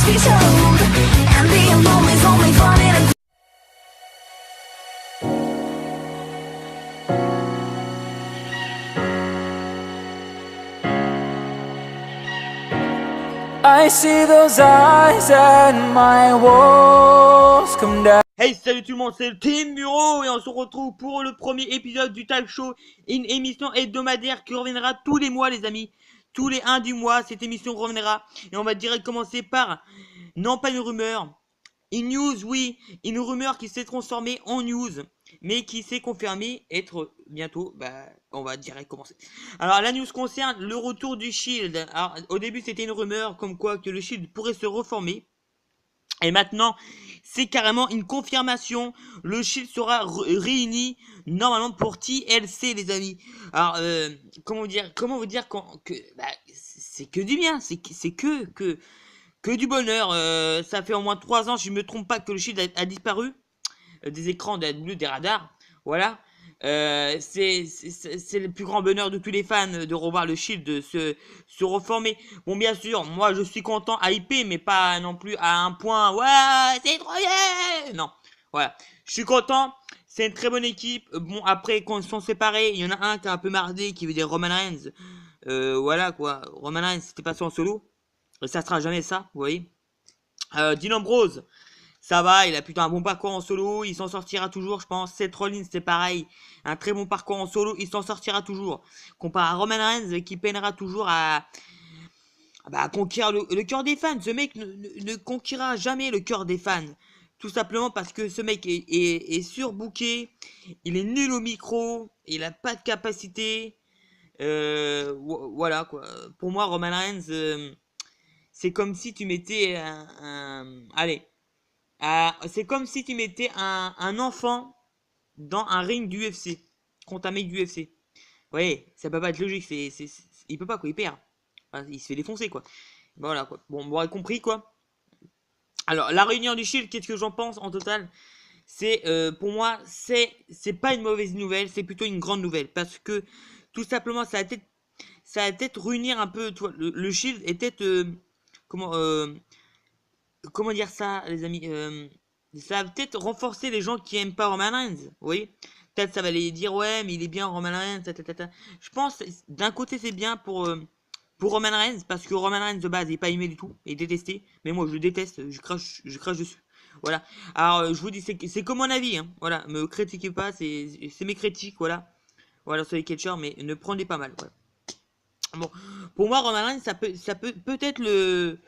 must be told. And being lonely's only fun in a I see those eyes and my walls come down. Hey, salut tout le monde, c'est le Team Bureau et on se retrouve pour le premier épisode du Talk Show, une émission hebdomadaire qui reviendra tous les mois, les amis. Tous les 1 du mois, cette émission reviendra. Et on va direct commencer par, non pas une rumeur, une news, oui, une rumeur qui s'est transformée en news, mais qui s'est confirmée être bientôt, on va direct commencer. Alors la news concerne le retour du Shield. Alors au début c'était une rumeur comme quoi que le Shield pourrait se reformer. Et maintenant, c'est carrément une confirmation. Le Shield sera réuni normalement pour TLC, les amis. Alors, comment vous dire que c'est que du bien, c'est que du bonheur. Ça fait au moins 3 ans, si je me trompe pas, que le Shield a disparu des écrans, des radars. Voilà. C'est le plus grand bonheur de tous les fans de revoir le Shield se reformer. Bon, bien sûr, moi je suis content, hypé, mais pas non plus à un point. Ouais, c'est trop bien. Non, voilà. Je suis content. C'est une très bonne équipe. Bon, après, quand ils sont séparés, il y en a un qui a un peu mardé, qui veut dire Roman Reigns. Voilà quoi. Roman Reigns, c'était passé en solo. Ça sera jamais ça, vous voyez. Dean Ambrose. Ça va, il a plutôt un bon parcours en solo, il s'en sortira toujours, je pense. Seth Rollins, c'est pareil, un très bon parcours en solo, il s'en sortira toujours. Comparé à Roman Reigns, qui peinera toujours à conquérir le cœur des fans. Ce mec ne conquérera jamais le cœur des fans. Tout simplement parce que ce mec est surbooké, il est nul au micro, il a pas de capacité. Voilà quoi. Pour moi, Roman Reigns, c'est comme si tu mettais allez. C'est comme si tu mettais un enfant dans un ring d'UFC contre un mec d'UFC. Ouais, ça peut pas être logique. Il peut pas quoi, il perd. Enfin, il se fait défoncer quoi. Voilà quoi. Bon, vous aurez compris quoi. Alors, la réunion du Shield, qu'est-ce que j'en pense en total? C'est pour moi, c'est pas une mauvaise nouvelle, c'est plutôt une grande nouvelle parce que tout simplement, ça va peut-être réunir un peu. Toi, le Shield est peut-être comment dire ça, les amis, ça va peut-être renforcer les gens qui aiment pas Roman Reigns, oui. Peut-être ça va les dire ouais, mais il est bien Roman Reigns, Je pense d'un côté c'est bien pour Roman Reigns parce que Roman Reigns de base il est pas aimé du tout, il est détesté, mais moi je le déteste, je crache dessus. Voilà. Alors je vous dis c'est comme mon avis, hein. Voilà, me critiquez pas, c'est mes critiques, voilà. Voilà sur les catchers, mais ne prenez pas mal. Voilà. Bon, pour moi Roman Reigns ça peut peut-être le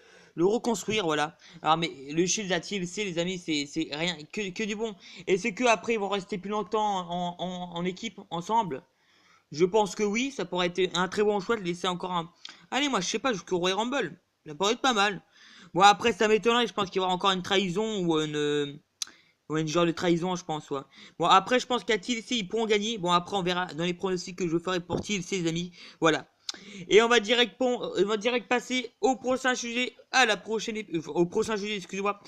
reconstruire, voilà. Alors mais le Shield à TLC, les amis, c'est rien que du bon. Et c'est que après ils vont rester plus longtemps en équipe ensemble. Je pense que oui, ça pourrait être un très bon choix de laisser encore un. Allez, moi je sais pas, jusqu'au Royal Rumble, ça pourrait être pas mal. Bon après ça m'étonnerait, je pense qu'il y aura encore une trahison ou une genre de trahison, je pense, ouais. Bon après je pense qu'à TLC ils pourront gagner. Bon après on verra dans les pronostics que je ferai pour TLC, les amis. Voilà. Et on va direct passer au prochain sujet, au prochain sujet, excusez-moi.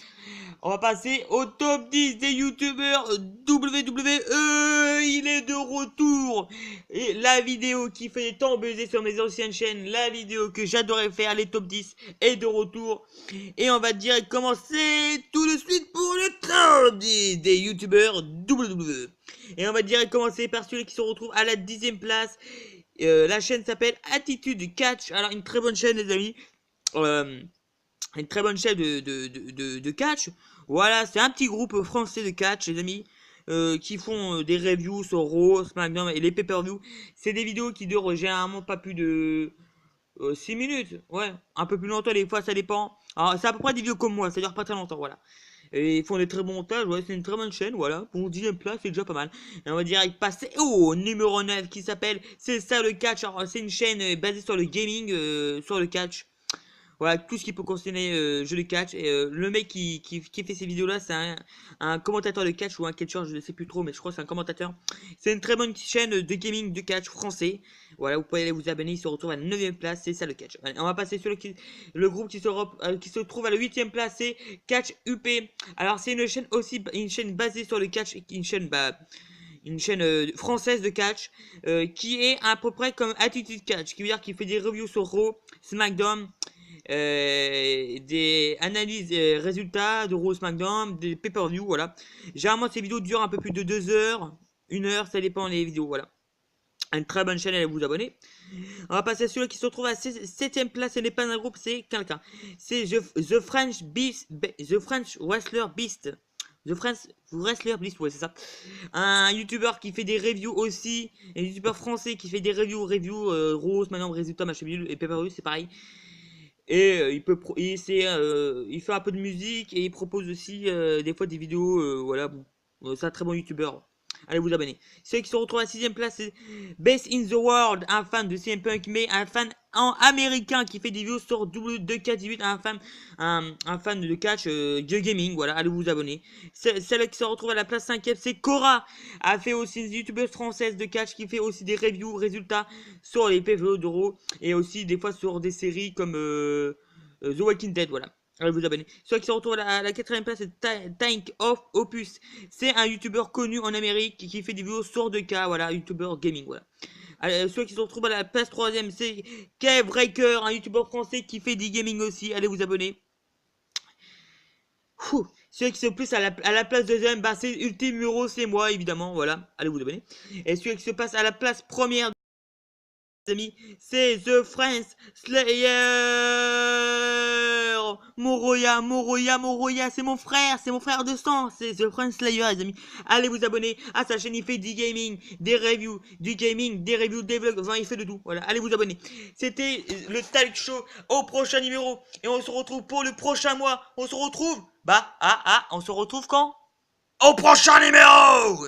On va passer au top 10 des youtubeurs WWE. Il est de retour. Et la vidéo qui fait tant buzzer sur mes anciennes chaînes, la vidéo que j'adorais faire, les top 10, est de retour. Et on va direct commencer tout de suite pour le top 10 des youtubeurs WWE. Et on va direct commencer par celui qui se retrouve à la 10e place. La chaîne s'appelle Attitude Catch. Alors une très bonne chaîne, les amis. Une très bonne chaîne de catch. Voilà, c'est un petit groupe français de catch, les amis, qui font des reviews sur Raw, SmackDown et les pay-per-view. C'est des vidéos qui durent généralement pas plus de 6 minutes. Ouais, un peu plus longtemps, des fois ça dépend. Alors c'est à peu près des vidéos comme moi, ça dure pas très longtemps, voilà. Et ils font des très bons montages, ouais, c'est une très bonne chaîne, voilà. Pour 10ème place, c'est déjà pas mal. Et on va direct passer au numéro 9 qui s'appelle C'est ça le catch. Alors, c'est une chaîne basée sur le gaming, sur le catch. Voilà, tout ce qui peut concerner jeu de catch. Et le mec qui fait ces vidéos-là, c'est un commentateur de catch ou un catcher, je ne sais plus trop, mais je crois que c'est un commentateur. C'est une très bonne chaîne de gaming de catch français. Voilà, vous pouvez aller vous abonner, il se retrouve à la 9ème place, c'est ça le catch. Allez, on va passer sur le groupe qui se trouve à la 8ème place, c'est Catch UP. Alors, c'est une chaîne aussi, une chaîne basée sur le catch, une chaîne française de catch qui est à peu près comme Attitude Catch, qui veut dire qu'il fait des reviews sur Raw, SmackDown. des analyses résultats de Raw SmackDown, des pay-per-view, voilà. Généralement ces vidéos durent un peu plus de 2 heures, 1 heure, ça dépend des vidéos, voilà. Une très bonne chaîne, allez vous abonner. On va passer à celui qui se retrouve à 7ème place, ce n'est pas un groupe, c'est quelqu'un. C'est The French Beast, The French Wrestler Beast. The French Wrestler Beast, ouais c'est ça. Un youtubeur qui fait des reviews aussi. Un youtubeur français qui fait des reviews, Rose, maintenant résultat, machin et pay-per-view, c'est pareil. Et il fait un peu de musique et il propose aussi des fois des vidéos, voilà, bon. C'est un très bon youtubeur. Allez vous abonner. Celui qui se retrouve à 6ème place, c'est Best in the World, un fan de CM Punk, mais un fan américain qui fait des vidéos sur W2K18, un fan de catch, de gaming, voilà, allez vous abonner. Celle qui se retrouve à la place 5ème, c'est Cora, a fait aussi une youtubeuse française de catch qui fait aussi des reviews, résultats sur les PVO d'Euro, et aussi des fois sur des séries comme The Walking Dead, voilà. Allez vous abonner. Celui qui se retrouve à la 4ème place, c'est Tank of Opus. C'est un youtubeur connu en Amérique qui fait des vidéos sur 2K, voilà, youtubeur gaming, voilà. Celui qui se retrouve à la place 3ème, c'est Kev Breaker, un youtubeur français qui fait du gaming aussi. Allez vous abonner. Celui qui se place à la place 2ème, bah, c'est Ultime Euro, c'est moi évidemment, voilà. Allez vous abonner. Et celui qui se passe à la place première, amis, c'est The French Slayer. Moroya, c'est mon frère de sang, c'est The French Slayer, les amis. Allez vous abonner à sa chaîne, il fait du gaming, des reviews, des vlogs, enfin il fait de tout, voilà, allez vous abonner. C'était le Talk Show au prochain numéro, et on se retrouve pour le prochain mois, on se retrouve, on se retrouve quand? Au prochain numéro!